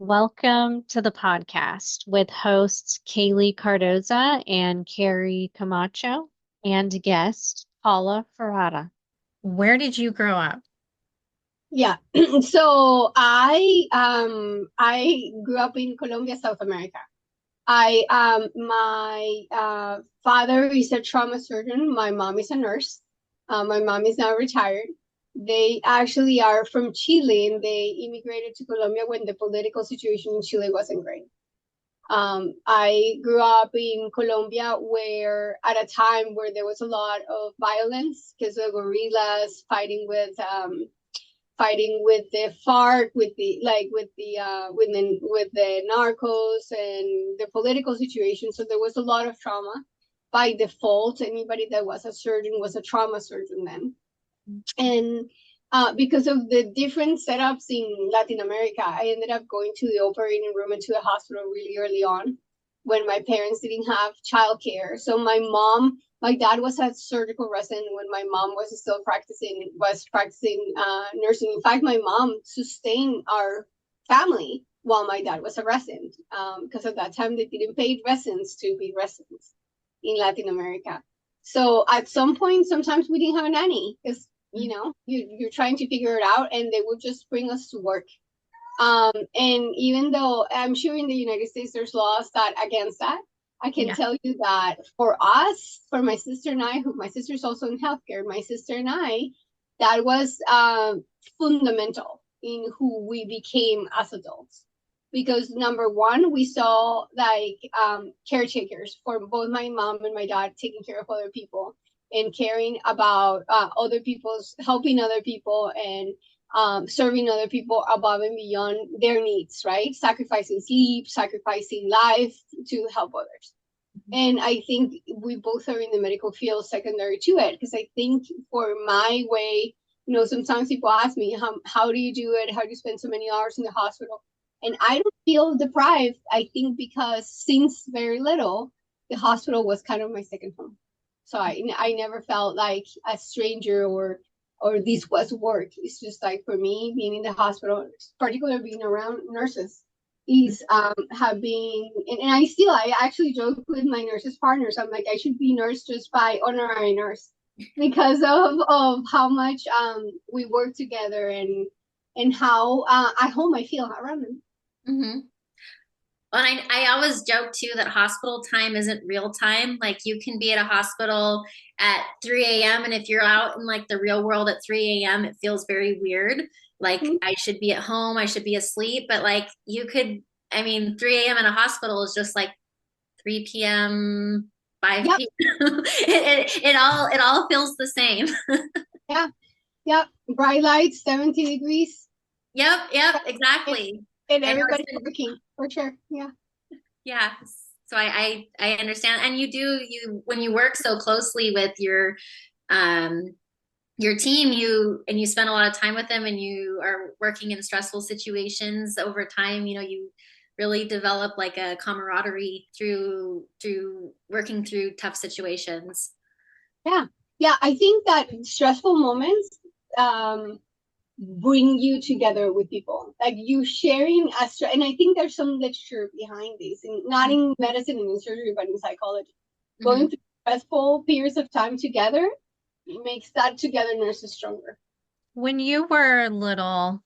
Welcome to the podcast with hosts Kaylee Cardoza and Carrie Camacho and guest Paula Ferrada. Where did you grow up? Yeah. So I grew up in Colombia, South America. I my father is a trauma surgeon. My mom is a nurse. My mom is now retired. They actually are from Chile and they immigrated to Colombia when the political situation in Chile wasn't great. I grew up in Colombia where at a time where there was a lot of violence because of guerrillas fighting with the FARC, with the narcos and the political situation. So there was a lot of trauma. By default, anybody that was a surgeon was a trauma surgeon then. And because of the different setups in Latin America, I ended up going to the operating room and to the hospital really early on when my parents didn't have childcare. So my dad was a surgical resident when my mom was practicing nursing. In fact, my mom sustained our family while my dad was a resident, because at that time they didn't pay residents to be residents in Latin America. So at some point, sometimes we didn't have a nanny because you're trying to figure it out, and they would just bring us to work. And even though I'm sure in the United States there's laws that against that, I can Yeah. tell you that for us, for my sister and I, who my sister's also in healthcare, my sister and I, that was fundamental in who we became as adults. Because number one, we saw caretakers for both my mom and my dad taking care of other people and caring about other people's, helping other people and serving other people above and beyond their needs, right? Sacrificing sleep, sacrificing life to help others. And I think we both are in the medical field secondary to it, because I think for my way, sometimes people ask me, how do you do it? How do you spend so many hours in the hospital? And I don't feel deprived, I think, because since very little, the hospital was kind of my second home. So I never felt like a stranger or this was work. It's just like for me, being in the hospital, particularly being around nurses, is have been and I actually joke with my nurses partners. I'm like, I should be nurse just by honorary nurse because of how much we work together and how at home I feel around them. hmm Well, I always joke too that hospital time isn't real time. Like you can be at a hospital at 3 a.m. and if you're out in like the real world at 3 a.m., it feels very weird. Like Mhm. I should be at home, I should be asleep, but like you could, I mean, 3 a.m. in a hospital is just like 3 p.m., Yep. 5 p.m. It all feels the same. Yeah. Yep. Bright lights, 70 degrees, Yep, and, exactly. and I know it's everybody's been working for sure. Yeah. Yeah. So I understand. And you when you work so closely with um your team, you spend a lot of time with them and you are working in stressful situations over time, you really develop like a camaraderie through working through tough situations. Yeah. Yeah. I think that stressful moments um bring you together with people. Like you sharing and I think there's some literature behind this, and not in medicine and in surgery, but in psychology. Mhm. Going through stressful periods of time together makes that togetherness stronger. When you were little,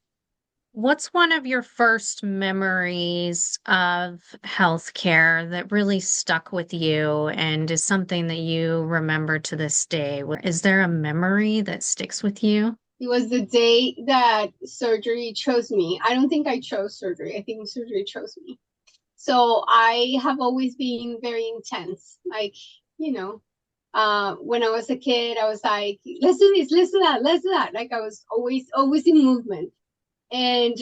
what's one of your first memories of healthcare that really stuck with you and is something that you remember to this day? Is there a memory that sticks with you? It was the day that surgery chose me. I don't think I chose surgery. I think surgery chose me. So I have always been very intense. Like, when I was a kid, I was like, let's do this, let's do that, let's do that. Like I was always in movement. And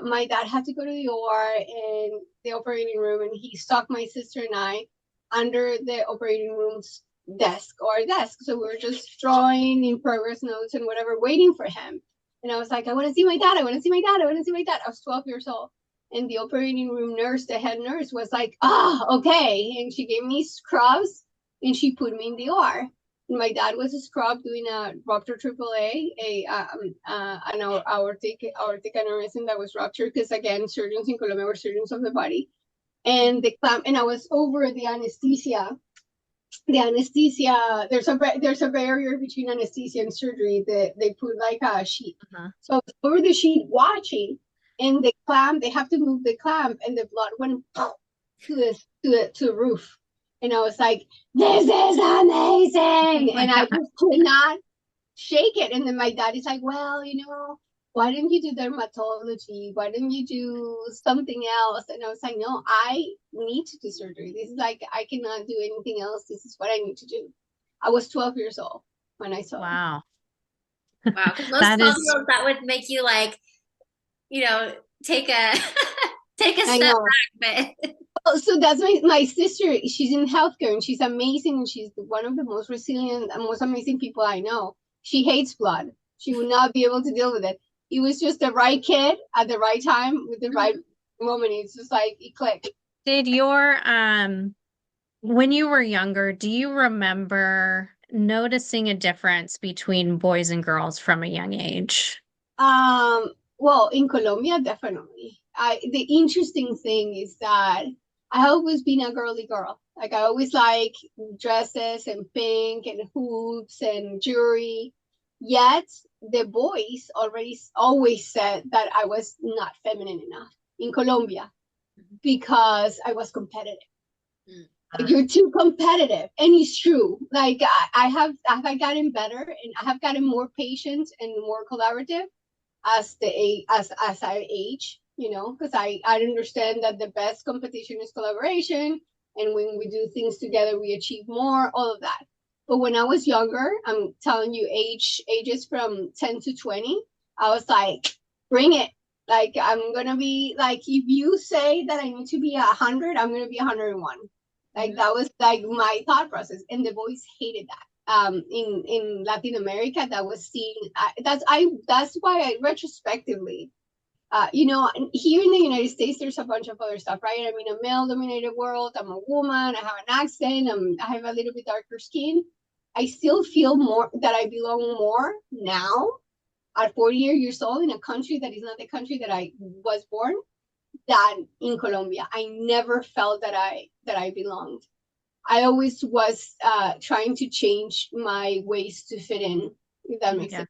my dad had to go to the OR and the operating room, and he stuck my sister and I under the operating room's desk. So we were just drawing in progress notes and whatever, waiting for him. And I was like, I want to see my dad. I want to see my dad. I want to see my dad. I was 12 years old. And the operating room nurse, the head nurse, was like, okay. And she gave me scrubs and she put me in the OR. my dad was a scrub doing a rupture AAA, an aortic aneurysm that was ruptured because again, surgeons in Colombia were surgeons of the body, and the clamp, and I was over the anesthesia. The anesthesia, there's a barrier between anesthesia and surgery. They put like a sheet. So I was over the sheet watching, and the clamp, they have to move the clamp, and the blood went to the roof. And I was like, this is amazing. And I just could not shake it. And then my dad is like, well, why didn't you do dermatology? Why didn't you do something else? And I was like, no, I need to do surgery. This is like, I cannot do anything else. This is what I need to do. I was 12 years old when I saw it. Wow. Because most That 12-year-olds, that would make you like, take a step back. But so that's my sister. She's in healthcare and she's amazing. And she's one of the most resilient and most amazing people I know. She hates blood. She would not be able to deal with it. He was just the right kid at the right time with the right moment. It's just like it clicked. Did your when you were younger, do you remember noticing a difference between boys and girls from a young age? Well, in Colombia, definitely. The interesting thing is that I always been a girly girl. Like I always like dresses and pink and hoops and jewelry. Yet the boys always said that I was not feminine enough in Colombia because I was competitive. Like, you're too competitive, and it's true. Like I have gotten better, and I have gotten more patient and more collaborative as I age. Because I understand that the best competition is collaboration, and when we do things together, we achieve more. All of that. But when I was younger, I'm telling you, ages from 10 to 20, I was like, bring it. Like, I'm going to be like, if you say that I need to be 100, I'm going to be 101. Like, that was like my thought process. And the boys hated that. In Latin America, that was seen. That's why I retrospectively, here in the United States, there's a bunch of other stuff, right? I'm in a male-dominated world. I'm a woman. I have an accent. I have a little bit darker skin. I still feel more that I belong more now at 40 years old in a country that is not the country that I was born than in Colombia. I never felt that I belonged. I always was trying to change my ways to fit in, if that makes sense.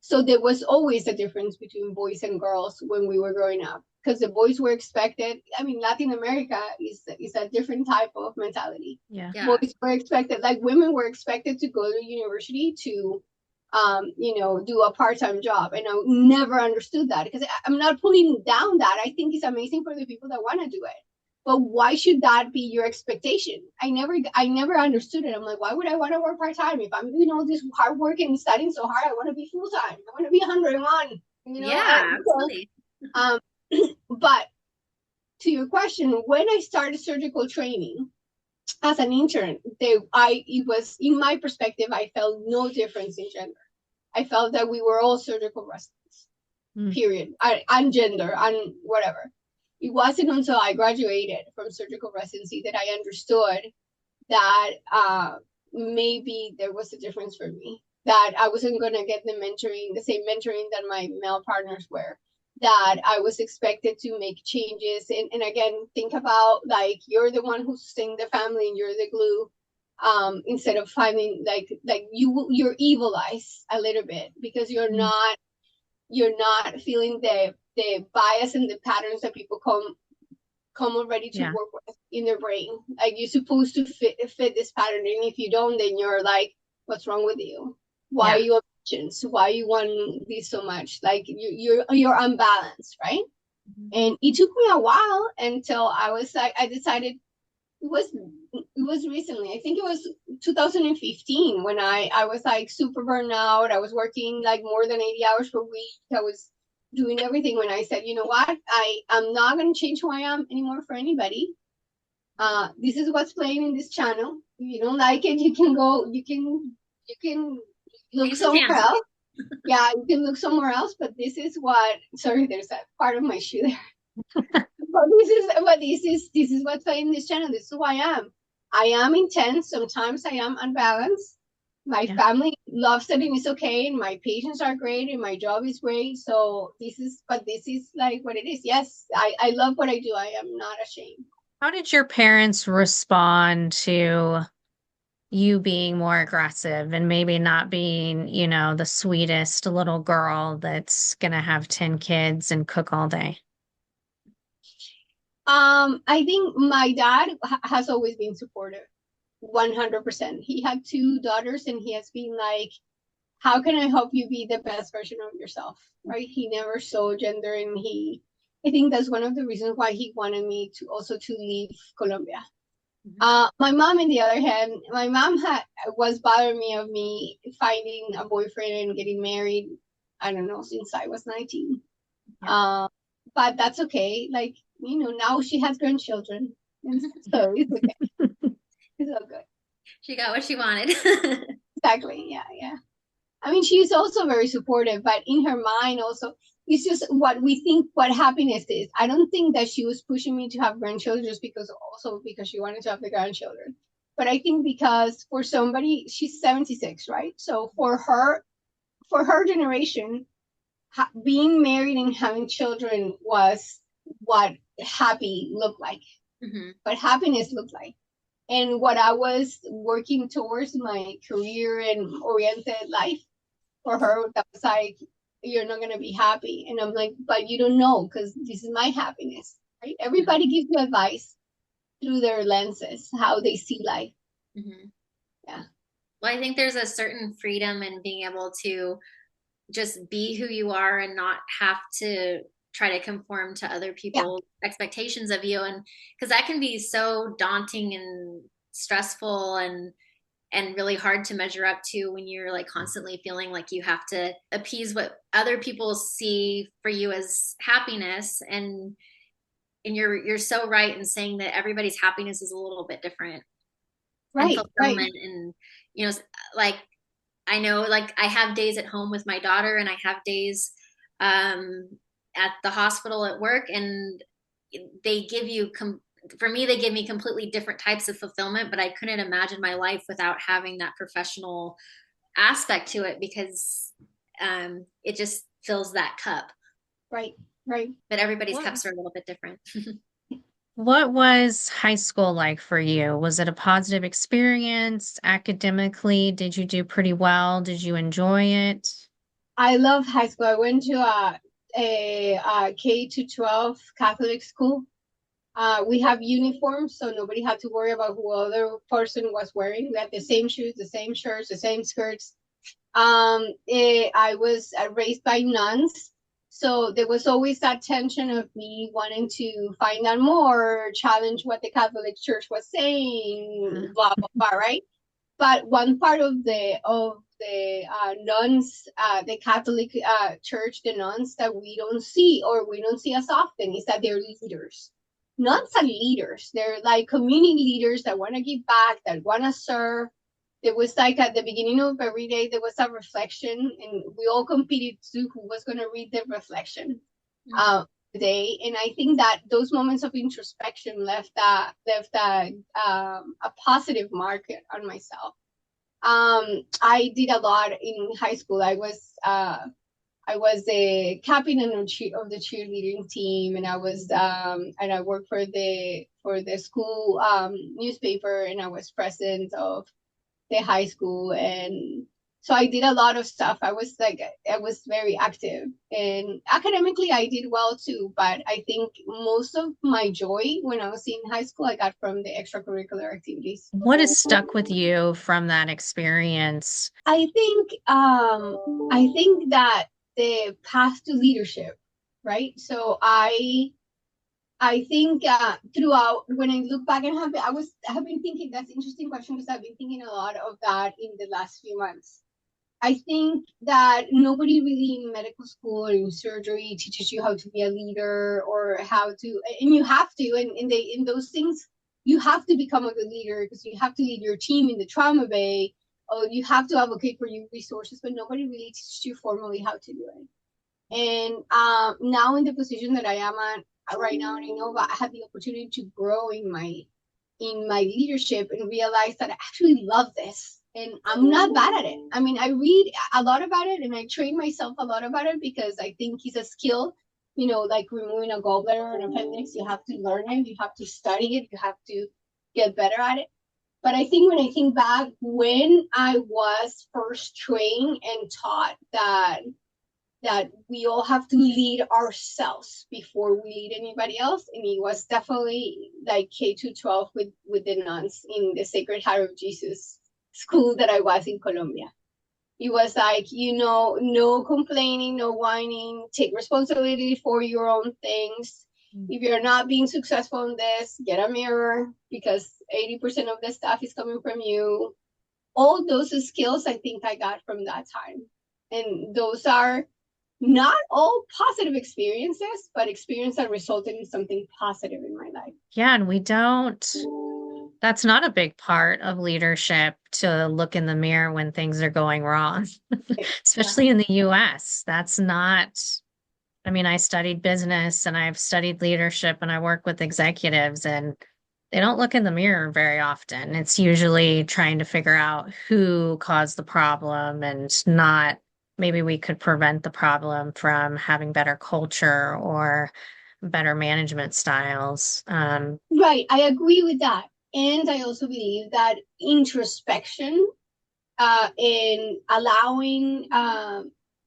So there was always a difference between boys and girls when we were growing up, because the boys were expected. I mean, Latin America is a different type of mentality. Yeah. Boys were expected, like women were expected to go to university to, do a part-time job. And I never understood that, because I'm not pulling down that. I think it's amazing for the people that want to do it. But why should that be your expectation? I never understood it. I'm like, why would I want to work part-time? If I'm doing all this hard work and studying so hard, I want to be full-time. I want to be 101. Yeah, absolutely. But to your question, when I started surgical training as an intern, it was, in my perspective, I felt no difference in gender. I felt that we were all surgical residents, period. And gender and whatever. It wasn't until I graduated from surgical residency that I understood that maybe there was a difference for me, that I wasn't going to get the same mentoring that my male partners were, that I was expected to make changes. And again, think about, like, you're the one who sustained the family and you're the glue, instead of finding like you're evil eyes a little bit, because you're not feeling the bias and the patterns that people come already to work with in their brain. Like, you're supposed to fit this pattern, and if you don't, then you're like, what's wrong with you? Why are you ambitious? Why you want this so much? Like, you're unbalanced, right? And it took me a while until I was like, I decided, it was recently, I think it was 2015, when I was like super burned out. I was working like more than 80 hours per week. I was doing everything, when I said, you know what, I'm not going to change who I am anymore for anybody. This is what's playing in this channel. If you don't like it, you can look somewhere else. Yeah, you can look somewhere else, but this is what, sorry, there's a part of my shoe there. But this is what's playing in this channel. This is who I am. I am intense. Sometimes I am unbalanced. My Yeah. family loves it and it's okay, and my patients are great, and my job is great. So this is like what it is. Yes, I love what I do. I am not ashamed. How did your parents respond to you being more aggressive and maybe not being, the sweetest little girl that's gonna have 10 kids and cook all day? I think my dad has always been supportive, 100%. He had two daughters, and he has been like, how can I help you be the best version of yourself? Right? He never saw gender, and I think that's one of the reasons why he wanted me to also to leave Colombia. Mhm. My mom, on the other hand, my mom was bothering me of me finding a boyfriend and getting married. I don't know, since I was 19. Yeah. Uh, but that's okay. Like, now she has grandchildren, and so it's okay. It's all good. She got what she wanted. Exactly. Yeah, yeah. I mean, she's also very supportive, but in her mind, also, it's just what we think what happiness is. I don't think that she was pushing me to have grandchildren just because she wanted to have the grandchildren. But I think because for somebody, she's 76, right? So for her generation, being married and having children was what happy looked like, Hmm. what happiness looked like. And what I was working towards my career and oriented life, for her, that was like, you're not going to be happy. And I'm like, but you don't know, because this is my happiness, right? Everybody gives you advice through their lenses, how they see life. Hmm. Yeah. Well, I think there's a certain freedom in being able to just be who you are and not have to try to conform to other Yeah. people's expectations of you. And because that can be so daunting and stressful and really hard to measure up to when you're like constantly feeling like you have to appease what other people see for you as happiness. And you're so right in saying that everybody's happiness is a little bit different, and Right. Right. fulfillment. And you know like I know, like I have days at home with my daughter, and I have days um, at the hospital at work, and they give you for me they give me completely different types of fulfillment. But I couldn't imagine my life without having that professional aspect to it, because it just fills that cup. Right. Right. But everybody's What cups are a little bit different. what was high school like for you? Was it a positive experience academically? Did you do pretty well? Did you enjoy it? I love high school. I went to a K to 12 Catholic school. We have uniforms, so nobody had to worry about who other person was wearing. We had the same shoes, the same shirts, the same skirts. I was raised by nuns, so there was always that tension of me wanting to find out more, challenge what the Catholic Church was Uh, saying, blah blah blah, right? But one part of the nuns, the Catholic Church, the nuns that we don't see, or we don't see as often, is that they're leaders. Nuns are leaders. They're like community leaders that want to give back, that want to serve. There was like at the beginning of every day, there was a reflection, and we all competed to who was going to read the reflection day. And I think that those moments of introspection left a positive mark on myself. I did a lot in high school. I was a captain of the cheerleading team, and I worked for the school newspaper, and I was president of the high school. And so I did a lot of stuff. I was very active, and academically I did well too. But I think most of my joy when I was in high school I got from the extracurricular activities. What has stuck with you from that experience? I think that the path to leadership, right? So I think throughout, when I look back and I have been thinking, that's an interesting question, because I've been thinking a lot of that in the last few months. I think that nobody really in medical school or in surgery teaches you how to be a leader, or how to, and you have to, and in those things, you have to become a good leader, because you have to lead your team in the trauma bay, or you have to advocate for your resources, but nobody really teaches you formally how to do it. And now in the position that I am at right now, and I know that I had the opportunity to grow in my leadership and realize that I actually love this. And I'm not bad at it. I mean, I read a lot about it and I train myself a lot about it because I think it's a skill, you know, like removing a gallbladder or an appendix. You have to learn it, you have to study it, you have to get better at it. But I think when I think back, when I was first trained and taught that we all have to lead ourselves before we lead anybody else, and it was definitely like K to 12 with the nuns in the Sacred Heart of Jesus school that I was in Colombia. It was like, you know, no complaining, no whining, take responsibility for your own things. If you're not being successful in this, get a mirror because 80% of the stuff is coming from you. All those skills I think I got from that time. And those are not all positive experiences, but experience that resulted in something positive in my life. Yeah, and that's not a big part of leadership to look in the mirror when things are going wrong, Yeah. especially in the US. That's not, I mean, I studied business and I've studied leadership and I work with executives and they don't look in the mirror very often. It's usually trying to figure out who caused the problem and not maybe we could prevent the problem from having better culture or better management styles. Right, I agree with that. And I also believe that introspection in allowing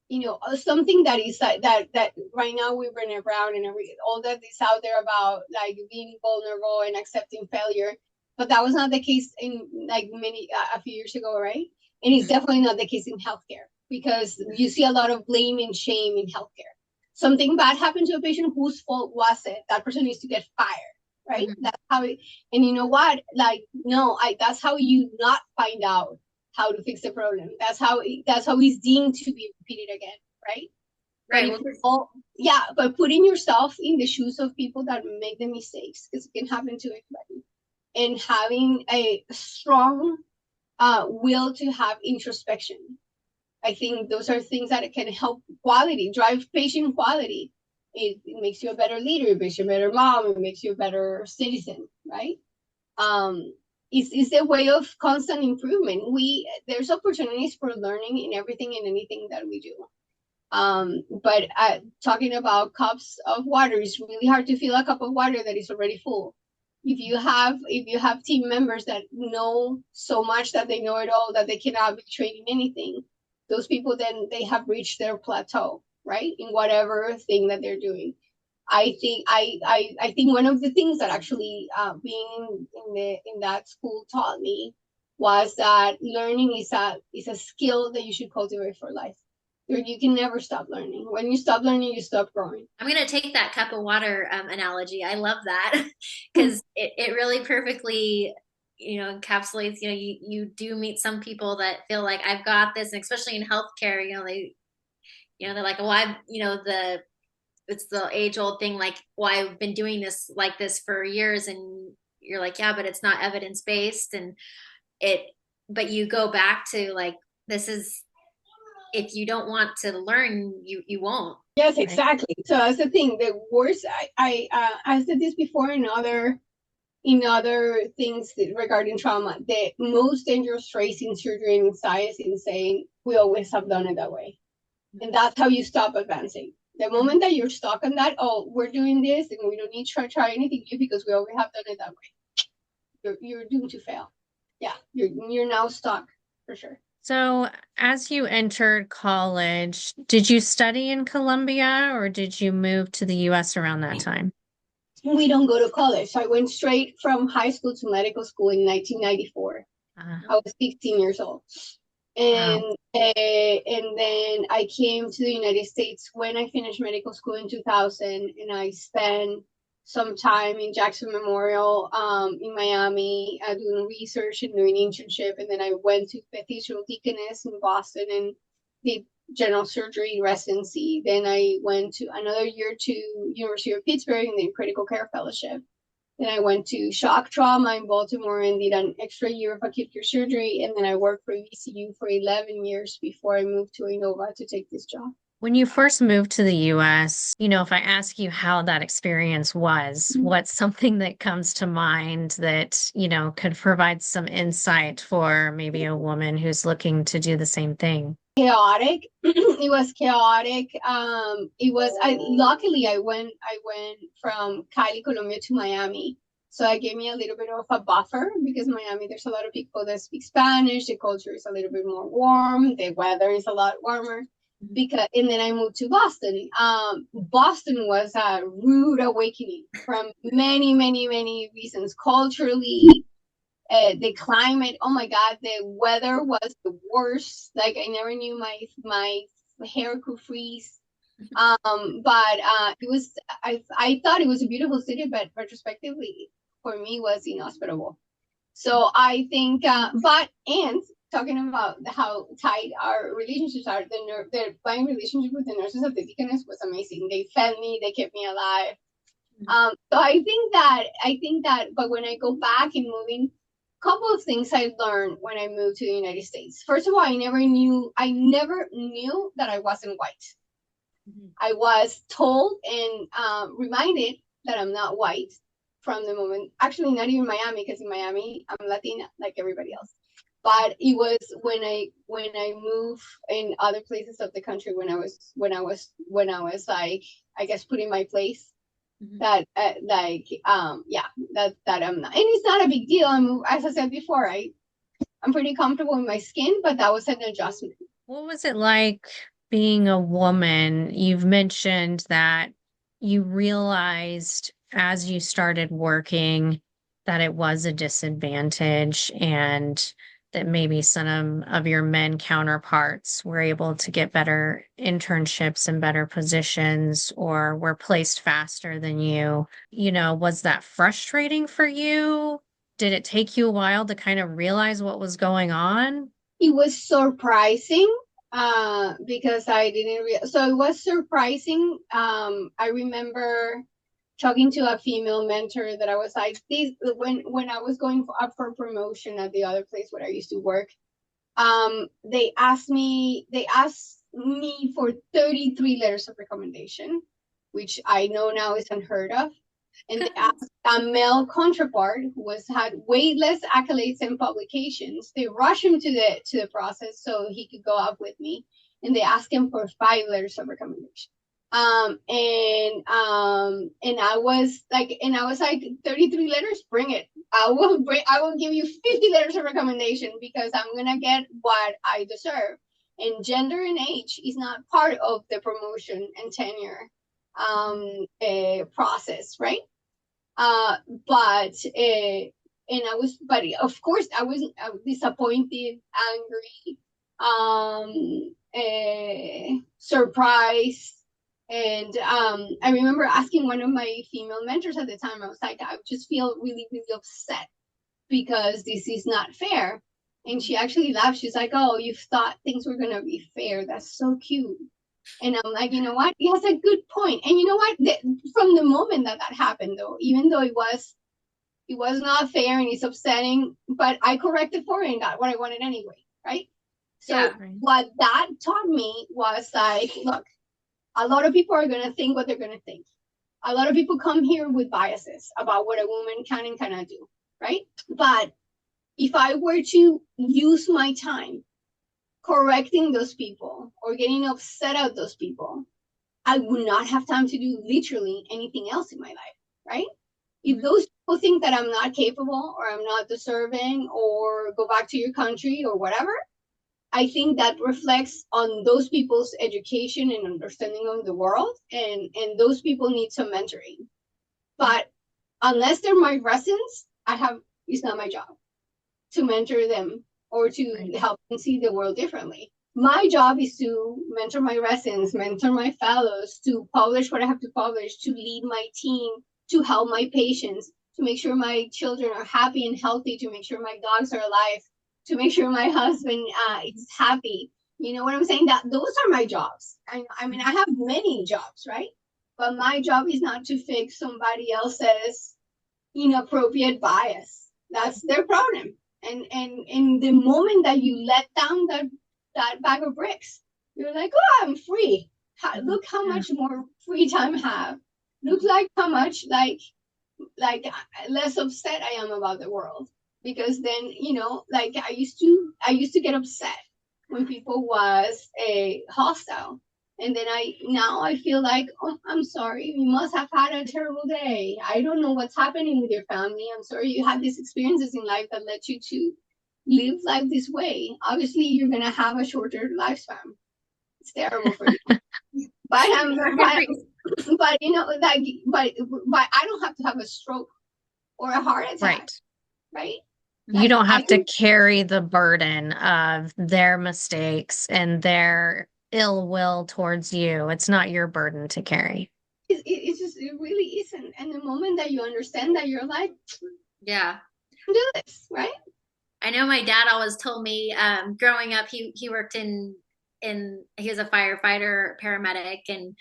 you know, something that is like that right now we run around and all that is out there about like being vulnerable and accepting failure, but that was not the case in like many a few years ago, right? And it's definitely not the case in healthcare because you see a lot of blame and shame in healthcare. Something bad happened to a patient, whose fault was it? That person needs to get fired, right? Mhm. That's how it, and you know what, like no, I that's how you not find out how to fix the problem. That's how it's deemed to be repeated again, right? But Right. if Well, all, yeah, but putting yourself in the shoes of people that make the mistakes, because it can happen to anybody, and having a strong will to have introspection. I think those are things that can help quality, drive patient quality. It makes you a better leader, it makes you a better mom, it makes you a better citizen, right? um is a way of constant improvement. We There's opportunities for learning in everything and anything that we do. But talking about cups of water, it's really hard to fill a cup of water that is already full. If you have team members that know so much that they know it all that they cannot be trained in anything, those people then they have reached their plateau, right, in whatever thing that they're doing. I think one of the things that actually being in that school taught me was that learning is a skill that you should cultivate for life. You can never stop learning. When you stop learning, you stop growing. I'm going to take that cup of water analogy. I love that because it really perfectly, encapsulates, you do meet some people that feel like I've got this, and especially in healthcare, they're like, well, it's the age old thing, like, well, I've been doing this like this for years. And you're like, yeah, but it's not evidence based. And it, but you go back to like, this is, if you don't want to learn, you won't. Yes, Right. exactly. So that's the thing. The worst, I said this before in other things regarding trauma. The most dangerous phrase in surgery and in science is saying we always have done it that way, and that's how you stop advancing. The moment that you're stuck on that, oh, we're doing this and we don't need to try anything new because we always have done it that way. You're doomed to fail. Yeah, you're now stuck for sure. So, as you entered college, did you study in Colombia or did you move to the US around that time? We don't go to college. So I went straight from high school to medical school in 1994. I was 16 years old. Wow. And then I came to the United States when I finished medical school in 2000, and I spent some time in Jackson Memorial in Miami doing research and doing internship, and then I went to Cathedral Deaconess in Boston and did general surgery residency. Then I went to another year to University of Pittsburgh in the critical care fellowship. Then I went to shock trauma in Baltimore and did an extra year of acute care surgery. And then I worked for VCU for 11 years before I moved to Innova to take this job. When you first moved to the US, if I ask you how that experience was, what's something that comes to mind that, could provide some insight for maybe a woman who's looking to do the same thing? Chaotic. It was chaotic. It was luckily I went from Cali, Colombia to Miami. So it gave me a little bit of a buffer because Miami, there's a lot of people that speak Spanish. The culture is a little bit more warm. The weather is a lot warmer. And then I moved to Boston. Boston was a rude awakening from many, many, many reasons. Culturally, the climate, oh my god, the weather was the worst. Like I never knew my hair could freeze. But it was I thought it was a beautiful city, but retrospectively for me was inhospitable. So I think but and talking about how tight our relationships are, my relationship with the nurses at the Deaconess was amazing. They fed me, they kept me alive. So I think that but when I go back and moving, couple of things I learned when I moved to the United States. First of all, I never knew that I wasn't white. I was told and reminded that I'm not white from the moment, actually not even Miami, because in Miami I'm Latina like everybody else. But it was when I moved in other places of the country, when I was like, I guess, put in my place, that that I'm not, and it's not a big deal. As I said before, I'm pretty comfortable in my skin, but that was an adjustment. What was it like being a woman? You've mentioned that you realized as you started working that it was a disadvantage and that maybe some of your men counterparts were able to get better internships and better positions or were placed faster than you. Was that frustrating for you? Did it take you a while to kind of realize what was going on? It was surprising because I didn't so it was surprising. I remember talking to a female mentor that I was like, these when I was going up for promotion at the other place where I used to work, they asked me for 33 letters of recommendation, which I know now is unheard of. And they asked a male counterpart who had way less accolades and publications. They rushed him to the process so he could go up with me, and they asked him for 5 letters of recommendation. And I was like 33 letters, bring it. I will give you 50 letters of recommendation because I'm gonna get what I deserve. And gender and age is not part of the promotion and tenure process, right? But of course I was disappointed, angry, surprised. And I remember asking one of my female mentors at the time, I was like, I just feel really, really upset because this is not fair. And she actually laughed. She's like, oh, you thought things were going to be fair. That's so cute. And I'm like, you know what? He has a good point. And you know what? From the moment that happened, though, even though it was not fair and it's upsetting, but I corrected for it and got what I wanted anyway, right? So yeah. What that taught me was like, look, a lot of people are going to think what they're going to think. A lot of people come here with biases about what a woman can and cannot do, right? But if I were to use my time correcting those people or getting upset at those people, I would not have time to do literally anything else in my life, right? If those people think that I'm not capable or I'm not deserving or go back to your country or whatever, I think that reflects on those people's education and understanding of the world, and those people need some mentoring. But unless they're my residents, it's not my job to mentor them or to help them see the world differently. My job is to mentor my residents, mentor my fellows, to publish what I have to publish, to lead my team, to help my patients, to make sure my children are happy and healthy, to make sure my dogs are alive, to make sure my husband is happy. You know what I'm saying? That those are my jobs. I mean, I have many jobs, right? But my job is not to fix somebody else's inappropriate bias. That's their problem. And in the moment that you let down that bag of bricks, you're like, oh, I'm free. Look how Yeah. much more free time I have. Look like how much like less upset I am about the world. Because then, like I used to get upset when people was hostile. And then now I feel like, oh, I'm sorry, you must have had a terrible day. I don't know what's happening with your family. I'm sorry you had these experiences in life that led you to live life this way. Obviously, you're gonna have a shorter lifespan. It's terrible for you. But but but I don't have to have a stroke or a heart attack, Right. right? You Like don't I have to can. carry the burden of their mistakes and their ill will towards you. It's not your burden to carry. It's just it really isn't. And the moment that you understand that, you're like, Yeah. do this, right? I know my dad always told me, growing up, he worked he was a firefighter, paramedic, and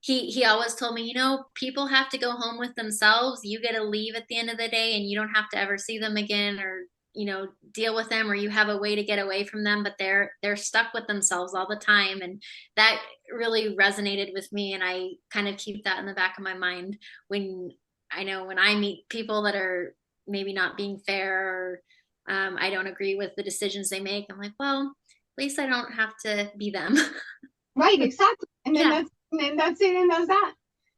he always told me, people have to go home with themselves. You get to leave at the end of the day, and you don't have to ever see them again, or deal with them, or you have a way to get away from them, but they're stuck with themselves all the time. And that really resonated with me, and I kind of keep that in the back of my mind when when I meet people that are maybe not being fair, or I don't agree with the decisions they make. I'm like, well, at least I don't have to be them. Right, exactly. And then Yeah. that's it, and that's that.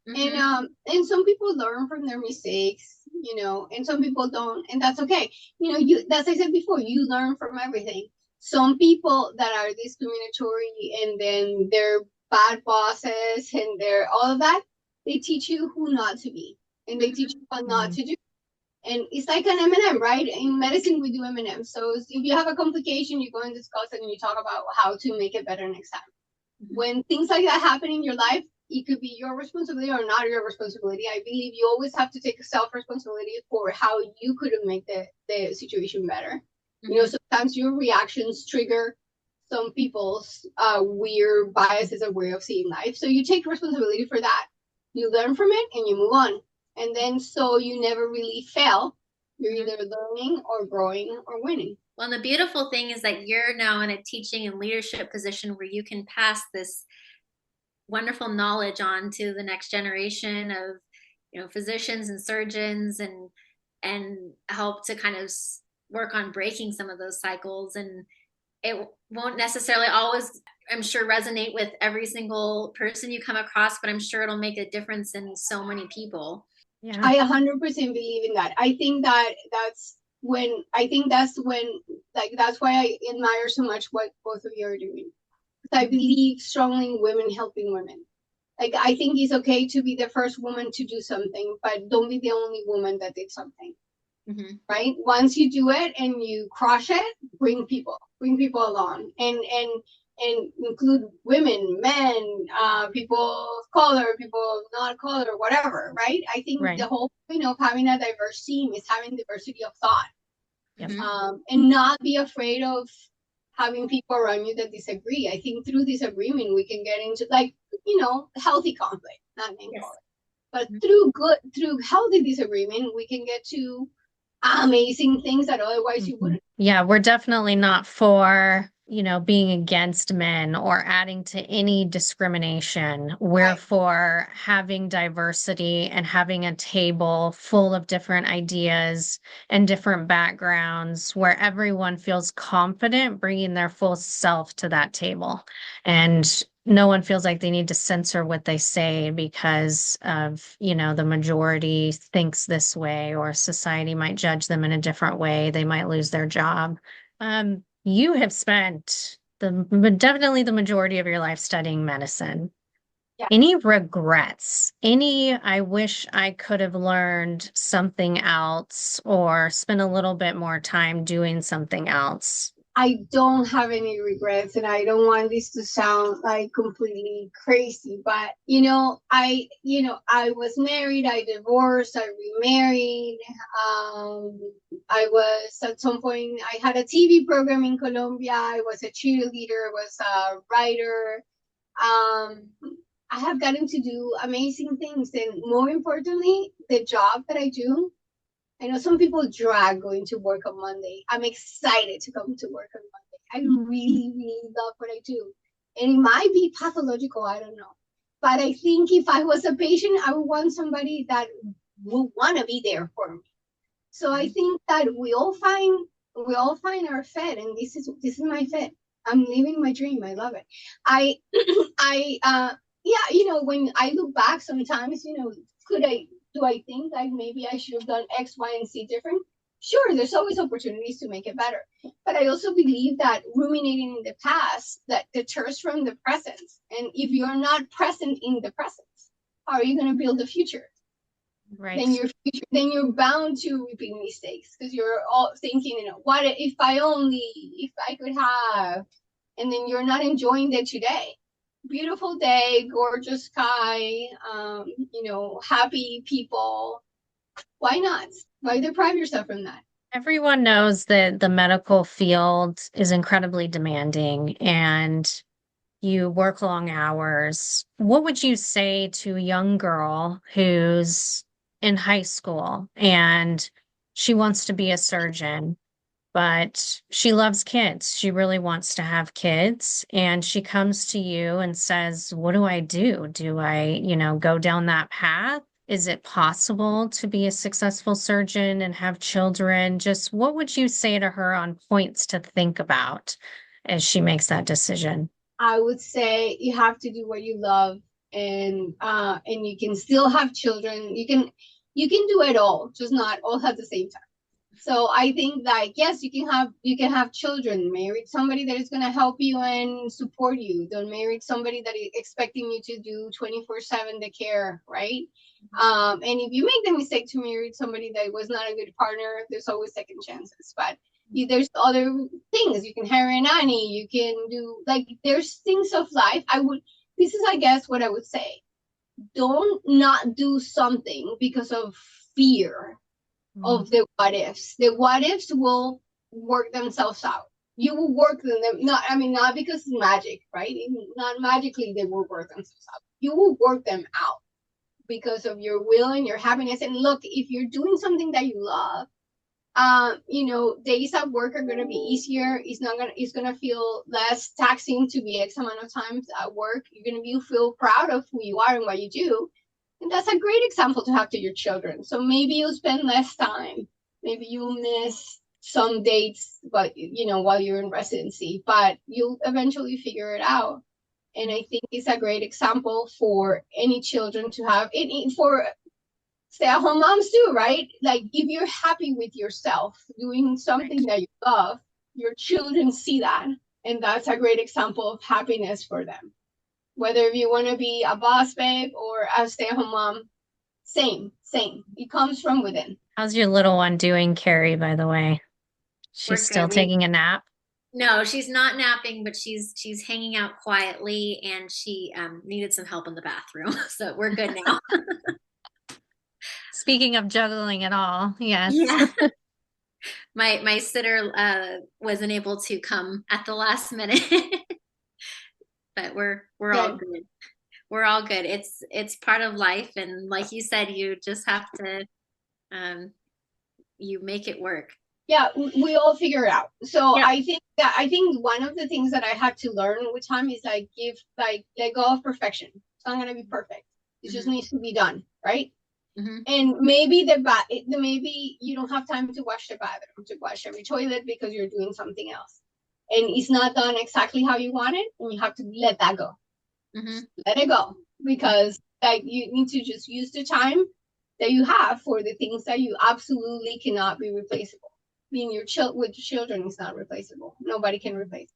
And Hmm. and some people learn from their mistakes, and some people don't, and that's okay. You, as I said before, you learn from everything. Some people that are discriminatory, and then they're bad bosses, and they're all of that, they teach you who not to be, and they teach you what not Mhm. to do. And it's like an M&M, right? In medicine, we do M&M. So if you have a complication, you go and discuss it, and you talk about how to make it better next time. When things like that happen in your life, it could be your responsibility or not your responsibility. I believe you always have to take self-responsibility for how you could have made the situation better. Hmm. Sometimes your reactions trigger some people's weird biases or way of seeing life. So you take responsibility for that. You learn from it and you move on. And then so you never really fail. You're Hmm. either learning or growing or winning. Well, and the beautiful thing is that you're now in a teaching and leadership position where you can pass this wonderful knowledge on to the next generation of physicians and surgeons, and help to kind of work on breaking some of those cycles. And it won't necessarily always, I'm sure, resonate with every single person you come across, but I'm sure it'll make a difference in so many people. Yeah. I 100% believe in that. I think that's when, like, that's why I admire so much what both of you are doing. Because I believe strongly in women helping women. Like, I think it's okay to be the first woman to do something, but don't be the only woman that did something, Mm-hmm. right? Once you do it and you crush it, bring people along, and include women, men, people of color, people of not color, whatever, right? I think the Right. whole point of having a diverse team is having diversity of thought, Yep. Mm-hmm. and not be afraid of having people around you that disagree. I think through disagreement we can get into, like, healthy conflict, not name Yes. calling, but Mm-hmm. through healthy disagreement we can get to amazing things that otherwise you Mhm. wouldn't. Yeah, we're definitely not for, being against men or adding to any discrimination. We're Right. for having diversity and having a table full of different ideas and different backgrounds where everyone feels confident bringing their full self to that table. And no one feels like they need to censor what they say because of, the majority thinks this way or society might judge them in a different way. They might lose their job. You have spent definitely the majority of your life studying medicine. Yeah. Any regrets? I wish I could have learned something else or spent a little bit more time doing something else. I don't have any regrets, and I don't want this to sound like completely crazy, but I was married, I divorced, I remarried. Um, I was at some point, I had a TV program in Colombia. I was a cheerleader, I was a writer. Um, I have gotten to do amazing things, and more importantly, the job that I do. I know some people drag going to work on Monday. I'm excited to come to work on Monday. I really, really love what I do. And it might be pathological, I don't know. But I think if I was a patient, I would want somebody that would want to be there for me. So I think that we all find our fit, and this is my fit. I'm living my dream. I love it. I yeah, when I look back sometimes, could I do I think like maybe I should have done X, Y, and Z different? Sure, there's always opportunities to make it better. But I also believe that ruminating in the past that deters from the present. And if you're not present in the present, how are you going to build the future? Right. Then you're bound to repeat mistakes because you're all thinking, what if I could have, and then you're not enjoying the today. Beautiful day, gorgeous sky, happy people. Why not? Why deprive yourself from that? Everyone knows that the medical field is incredibly demanding and you work long hours. What would you say to a young girl who's in high school and she wants to be a surgeon, but she loves kids? She really wants to have kids. And she comes to you and says, what do I do? Do I, go down that path? Is it possible to be a successful surgeon and have children? Just what would you say to her on points to think about as she makes that decision? I would say you have to do what you love, and you can still have children. You can do it all, just not all at the same time. So I think that yes, you can have children. Marry somebody that is gonna help you and support you. Don't marry somebody that is expecting you to do 24/7 the care, right? And if you make the mistake to marry somebody that was not a good partner, there's always second chances. But there's other things. You can hire a nanny. You can do like there's things of life. This is I guess what I would say. Don't not do something because of fear of the what ifs. The what ifs will work themselves out. You will work them not because it's magic, right? Not magically they will work themselves out. You will work them out because of your will and your happiness. And look, if you're doing something that you love, days at work are gonna be easier. It's gonna feel less taxing to be X amount of times at work. You're gonna feel proud of who you are and what you do. And that's a great example to have to your children. So maybe you'll spend less time. Maybe you'll miss some dates, but while you're in residency, but you'll eventually figure it out. And I think it's a great example for any children to have, for stay-at-home moms too, right? Like if you're happy with yourself doing something that you love, your children see that, and that's a great example of happiness for them. Whether you want to be a boss babe or a stay-at-home mom, same. It comes from within. How's your little one doing, Carrie, by the way? We're She's still good. taking a nap? No, she's not napping, but she's hanging out quietly, and she needed some help in the bathroom. So we're good now. Speaking of juggling it all, yes. Yeah. My sitter wasn't able to come at the last minute. But we're all good. We're all good. It's part of life, and like you said, you just have to you make it work. Yeah, we all figure it out. So Yeah. I think one of the things that I had to learn with time is let go of perfection. It's not gonna be perfect. It just needs to be done, right? And maybe maybe you don't have time to wash the bathroom, to wash every toilet because you're doing something else, and it's not done exactly how you want it, and you have to let that go. Let it go, because you need to just use the time that you have for the things that you absolutely cannot be replaceable. Being with your children is not replaceable. Nobody can replace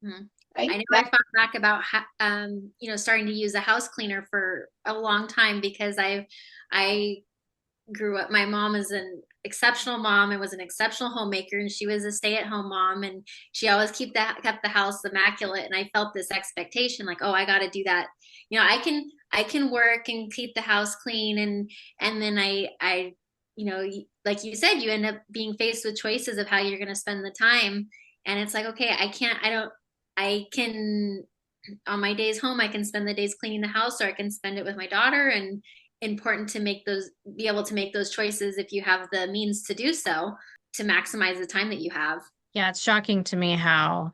it. Right? I know I thought back about starting to use a house cleaner for a long time because I grew up. My mom is an exceptional mom and was an exceptional homemaker, and she was a stay-at-home mom, and she always kept the house immaculate. And I felt this expectation, like, oh, I got to do that. I can work and keep the house clean, and then I like you said, you end up being faced with choices of how you're going to spend the time, and it's like, okay, I can on my days home, I can spend the days cleaning the house, or I can spend it with my daughter. And important to be able to make those choices if you have the means to do so, to maximize the time that you have. Yeah, it's shocking to me how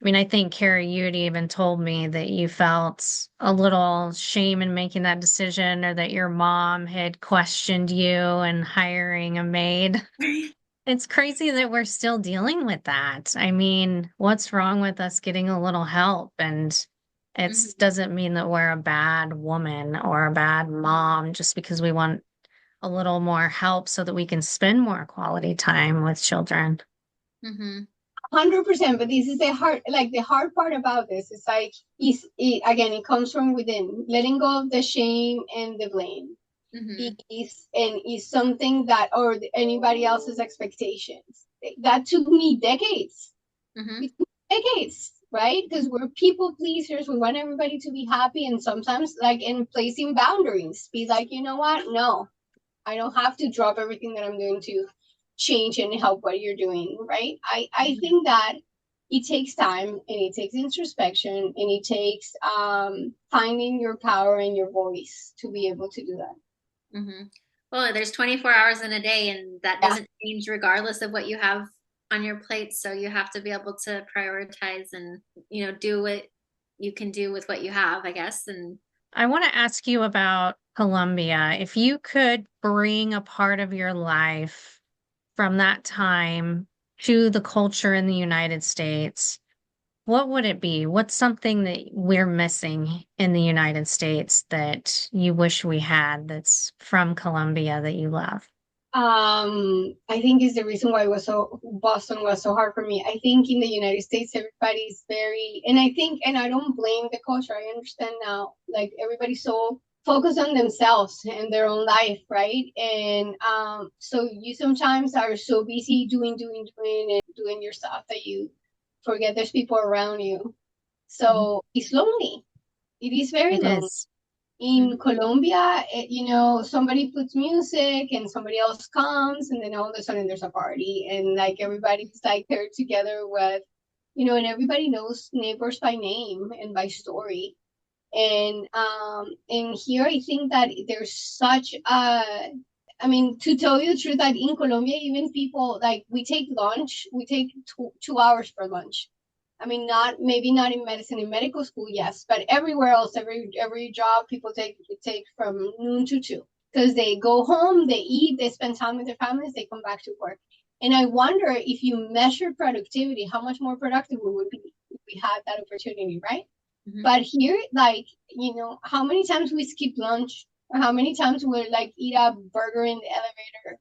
I mean, I think, Carrie, you'd even told me that you felt a little shame in making that decision, or that your mom had questioned you and hiring a maid. It's crazy that we're still dealing with that. I mean, what's wrong with us getting a little help? And it Mhm. doesn't mean that we're a bad woman or a bad mom just because we want a little more help so that we can spend more quality time with children. Mhm. 100%. But this is the hard part about this is like, again, it comes from within, letting go of the shame and the blame. Mhm. Is something that, or anybody else's expectations. That took me decades. Mhm. It took decades, right? Because we're people pleasers. We want everybody to be happy. And sometimes, like, in placing boundaries, be like, you know what? No, I don't have to drop everything that I'm doing to change and help what you're doing, right? I Mhm. think that it takes time, and it takes introspection, and it takes finding your power and your voice to be able to do that. Mhm. Well, there's 24 hours in a day, and that Yeah. doesn't change regardless of what you have on your plate. So you have to be able to prioritize and, do what you can do with what you have, I guess. And I want to ask you about Colombia. If you could bring a part of your life from that time to the culture in the United States, what would it be? What's something that we're missing in the United States that you wish we had that's from Colombia that you love? I think is the reason why Boston was so hard for me. I think in the United States everybody's very, and I think, and I don't blame the culture. I understand now, like, everybody's so focused on themselves and their own life, right? And so you sometimes are so busy doing and doing your stuff that you forget there's people around you. Mhm. So it's lonely. It is very It lonely. is. In Colombia, somebody puts music and somebody else comes, and then all of a sudden there's a party, and like everybody's like there together with, and everybody knows neighbors by name and by story. And here I think that there's such I mean, to tell you the truth, that in Colombia, even people, like, we take lunch, we take 2 hours for lunch. I mean, not maybe not in medicine, in medical school, yes, but everywhere else, every job, people take from noon to 2, because they go home, they eat, they spend time with their families, they come back to work. And I wonder, if you measure productivity, how much more productive we would be if we had that opportunity, right? Mhm. But here, like, how many times we skip lunch, or how many times we like eat a burger in the elevator,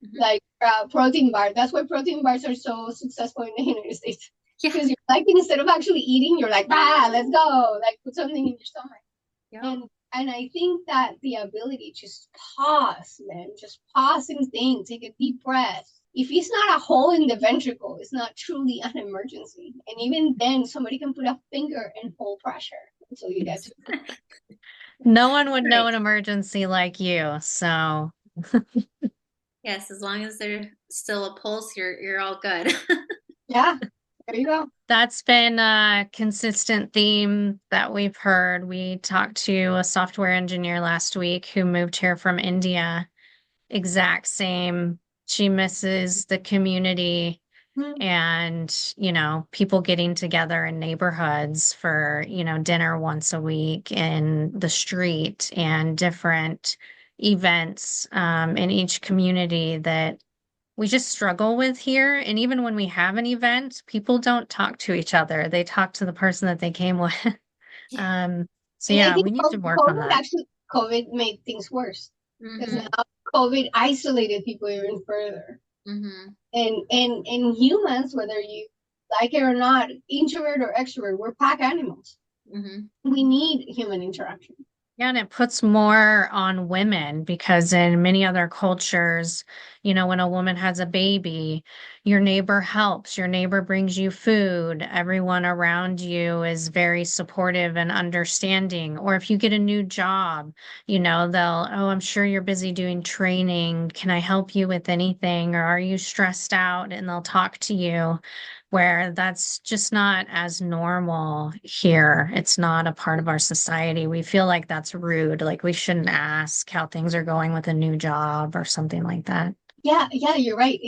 Mhm. like protein bar. That's why protein bars are so successful in the United States. Yeah. Because you're like, instead of actually eating, you're like, ah, let's go, like, put something in your stomach. Yeah. And I think that the ability to just pause, man, just pause and think, take a deep breath. If it's not a hole in the ventricle, it's not truly an emergency. And even then, somebody can put a finger and hold pressure until you get to. No one would know Right. an emergency like you. So Yes, as long as there's still a pulse, you're all good. Yeah, there you go. that's been a consistent theme that we've heard. We talked to a software engineer last week who moved here from India. Exact same. She misses the community and, people getting together in neighborhoods for, dinner once a week in the street and different events in each community that we just struggle with here. And even when we have an event, people don't talk to each other. They talk to the person that they came with. Um, so And I yeah, think we need to work on COVID that. actually, COVID made things worse, because Hmm. now COVID isolated people even further. Hmm. And humans, whether you like it or not, introvert or extrovert, we're pack animals. Hmm. We need human interaction. Yeah, and it puts more on women because in many other cultures, when a woman has a baby, your neighbor helps, your neighbor brings you food, everyone around you is very supportive and understanding. Or if you get a new job, oh, I'm sure you're busy doing training. Can I help you with anything? Or are you stressed out? And they'll talk to you, where that's just not as normal here. It's not a part of our society. We feel like that's rude, like we shouldn't ask how things are going with a new job or something like that. Yeah, yeah, you're right.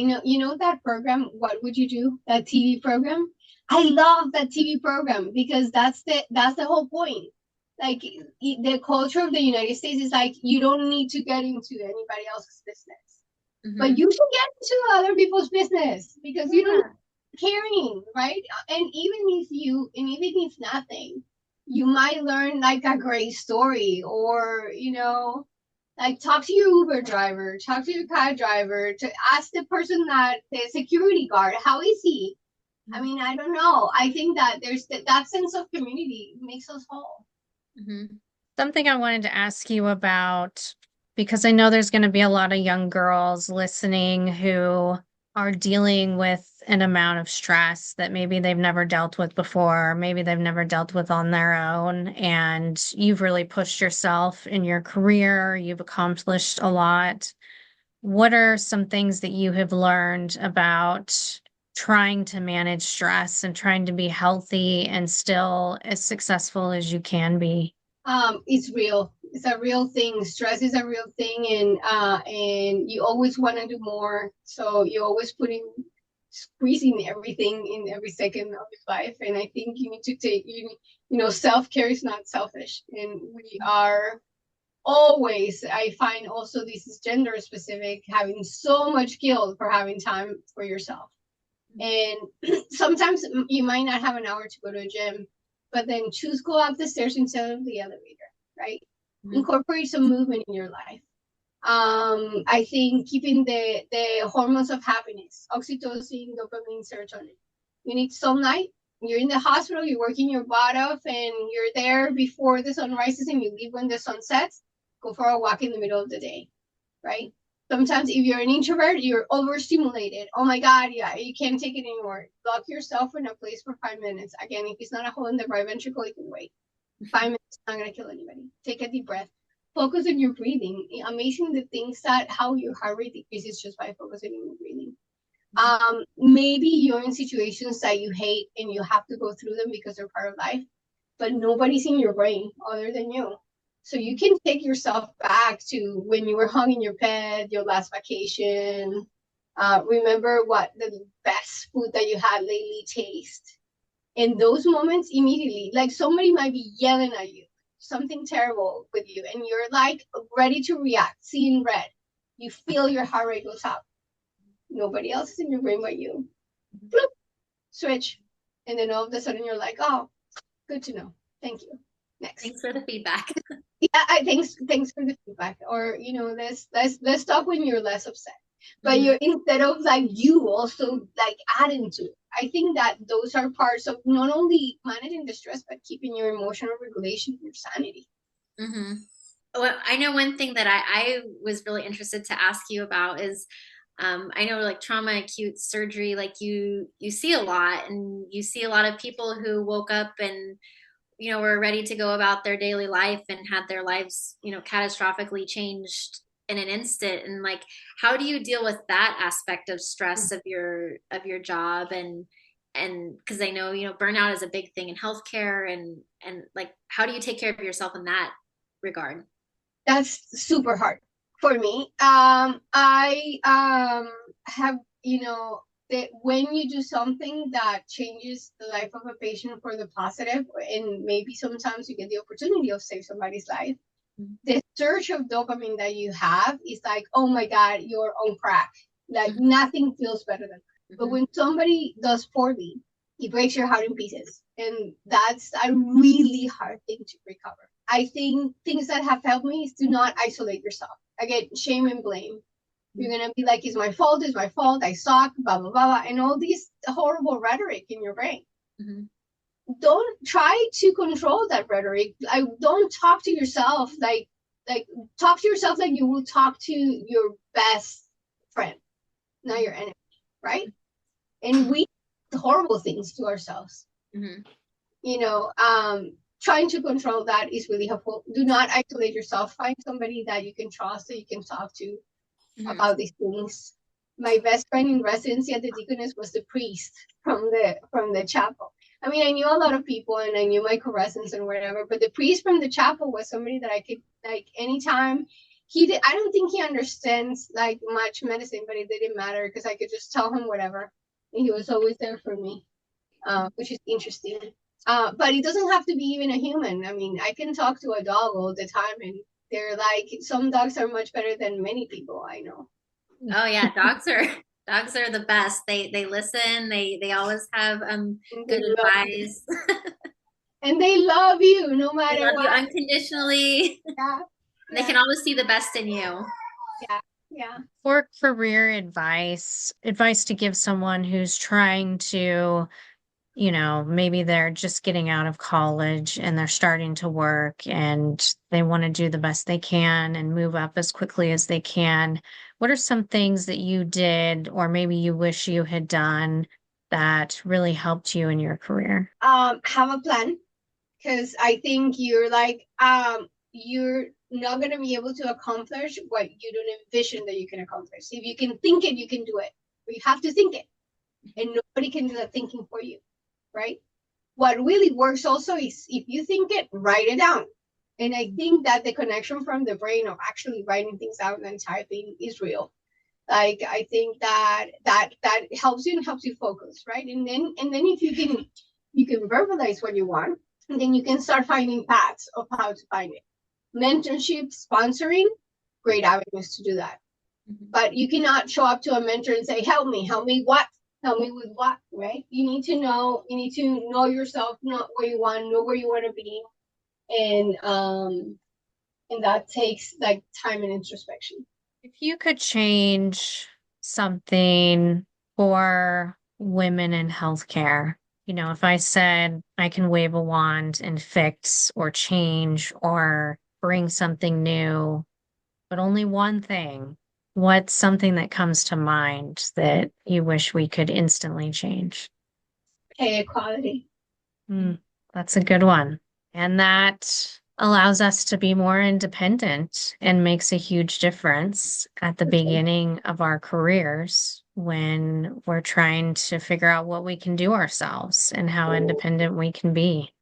That program, What Would You Do? That TV program. I love that TV program because that's the whole point. Like the culture of the United States is like you don't need to get into anybody else's business, but you can get into other people's business because you don't caring, right? And even if nothing, you might learn like a great story, or like talk to your Uber driver, talk to your car driver, to ask the security guard, how is he? I mean, I don't know. I think that there's that sense of community makes us whole. Mm-hmm. Something I wanted to ask you about, because I know there's going to be a lot of young girls listening who are dealing with an amount of stress that maybe they've never dealt with before, maybe they've never dealt with on their own. And you've really pushed yourself in your career, you've accomplished a lot. What are some things that you have learned about trying to manage stress and trying to be healthy and still as successful as you can be? It's real. It's a real thing. Stress is a real thing, and you always want to do more. So you're always squeezing everything in every second of your life. And I think you need to self-care is not selfish, and we are always. I find also this is gender specific, having so much guilt for having time for yourself. And sometimes you might not have an hour to go to a gym, but then choose go up the stairs instead of the elevator, right? Incorporate some movement in your life. I think keeping the hormones of happiness, oxytocin, dopamine, serotonin. You need sunlight. You're in the hospital, you're working your butt off, and you're there before the sun rises and you leave when the sun sets. Go for a walk in the middle of the day, right? Sometimes if you're an introvert, you're overstimulated. Oh my God, yeah, you can't take it anymore. Lock yourself in a place for 5 minutes. Again, if it's not a hole in the right ventricle, it can wait. 5 minutes is not going to kill anybody. Take a deep breath. Focus on your breathing. Amazing the things that how your heart rate decreases just by focusing on your breathing. Maybe you're in situations that you hate and you have to go through them because they're part of life, but nobody's in your brain other than you. So you can take yourself back to when you were hung in your bed, your last vacation. Remember what the best food that you had lately taste. In those moments, immediately, like somebody might be yelling at you, something terrible with you, and you're like ready to react, seeing red. You feel your heart rate goes up. Nobody else is in your brain but you. Bloop, switch. And then all of a sudden you're like, oh, good to know. Thank you. Next. Thanks for the feedback. Yeah, thanks for the feedback. Or let's talk when you're less upset. But you're instead of like you also like adding to it. I think that those are parts of not only managing the stress but keeping your emotional regulation, your sanity. Mm-hmm. Well, I know one thing that I was really interested to ask you about is I know like trauma acute surgery, like you see a lot, and you see a lot of people who woke up and were ready to go about their daily life and had their lives catastrophically changed in an instant. And like, how do you deal with that aspect of stress of your job? And because I know burnout is a big thing in healthcare, and like, how do you take care of yourself in that regard? That's super hard for me. I have that when you do something that changes the life of a patient for the positive, and maybe sometimes you get the opportunity of save somebody's life, the surge of dopamine that you have is like, oh my God, you're on crack. Like nothing feels better than that. But when somebody does poorly, it breaks your heart in pieces. And that's a really hard thing to recover. I think things that have helped me is do not isolate yourself. Again, shame and blame. You're going to be like, it's my fault, I suck, blah, blah, blah, blah, and all this horrible rhetoric in your brain. Don't try to control that rhetoric. Don't talk to yourself like talk to yourself like you will talk to your best friend, not your enemy, right? And we do horrible things to ourselves. Trying to control that is really helpful. Do not isolate yourself. Find somebody that you can trust, that you can talk to about these things. My best friend in residency at the Deaconess was the priest from the chapel. I mean, I knew a lot of people and I knew my co-residents and whatever, but the priest from the chapel was somebody that I could, like, anytime I don't think he understands like much medicine, but it didn't matter because I could just tell him whatever. And he was always there for me. which is interesting. But it doesn't have to be even a human. I mean, I can talk to a dog all the time, and they're like, some dogs are much better than many people I know. Oh yeah, dogs are the best. They listen. They always have And they good love you. advice. And they love you no They matter love you what. unconditionally. Yeah, They yeah, can always see the best in you. yeah, yeah. For career advice to give someone who's trying to, maybe they're just getting out of college and they're starting to work and they want to do the best they can and move up as quickly as they can. What are some things that you did, or maybe you wish you had done, that really helped you in your career? Have a plan, because I think you're not gonna be able to accomplish what you don't envision that you can accomplish. If you can think it, you can do it. But you have to think it, and nobody can do that thinking for you, right? What really works also is, if you think it, write it down. And I think that the connection from the brain of actually writing things out and typing is real. Like, I think that helps you and helps you focus, right? And then if you can verbalize what you want, and then you can start finding paths of how to find it. Mentorship, sponsoring, great avenues to do that. But you cannot show up to a mentor and say, help me what? Help me with what, right? You need to know yourself, know where you want, know where you want to be. And that takes like time and introspection. If you could change something for women in healthcare, if I said I can wave a wand and fix or change or bring something new, but only one thing, what's something that comes to mind that you wish we could instantly change? Pay equality. Hmm, that's a good one. And that allows us to be more independent and makes a huge difference at the beginning of our careers when we're trying to figure out what we can do ourselves and how independent we can be.